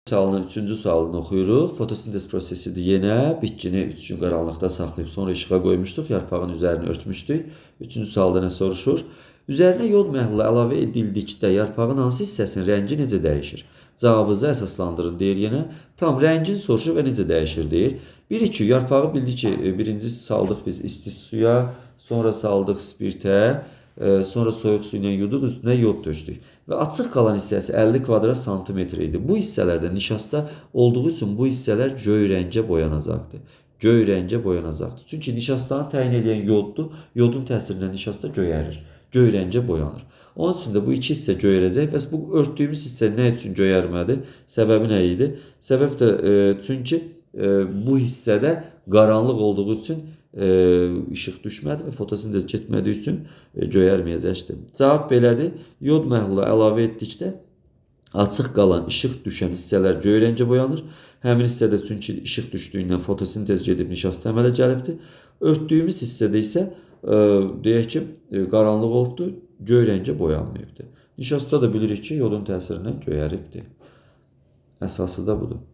Sualın üçüncü sualını oxuyuruq. Fotosintez prosesidir yenə. Bitkini 3 gün qaranlıqda saxlayıb sonra işığa qoymuşduq. Yarpağın üzərini örtmüşdük. Üçüncü sualda nə soruşur? Üzərinə yod məhlulu əlavə edildikdə yarpağın hansı hissəsinin rəngi necə dəyişir? Cavabınızı əsaslandırın deyir yenə. Tam rəngin soruşur və necə dəyişir deyir. 1-2 yarpağı bildik ki, birinci saldıq biz isti suya, sonra saldıq spirtə, sonra soyuq su ilə yuduq, üstünə yod tökdük. Və açıq qalan hissəsi 50 kvadrat santimetr idi. Bu hissələrdə nişasta olduğu üçün bu hissələr göy rəngə boyanacaqdır. Göy rəngə boyanacaqdır. Çünki nişastanı təyin edən yoddur. Yodun təsirindən nişasta göyərir. Göy rəngə boyanır. Onun üçün də bu iki hissə göyərəcək. Bəs bu örtdüyümüz hissə nə üçün göyərmədi? Səbəbi nə idi? Səbəb də çünki bu hissədə qaranlıq olduğu üçün işıq düşmədi və fotosintez getmədiyi üçün göyərməyəcəkdir. Cavab belədir. Yod məhlulu əlavə etdikdə açıq qalan işıq düşən hissələr göy rəngə boyanır. Həmin hissədə çünki işıq düşdüyündən fotosintez gedib nişasta əmələ gəlibdir. Örtdüyümüz hissədə isə deyək ki, qaranlıq olubdur, göy rəngə boyanmayıbdır. Nişasta da bilirik ki, yodun təsirindən göyəribdir. Əsası da budur.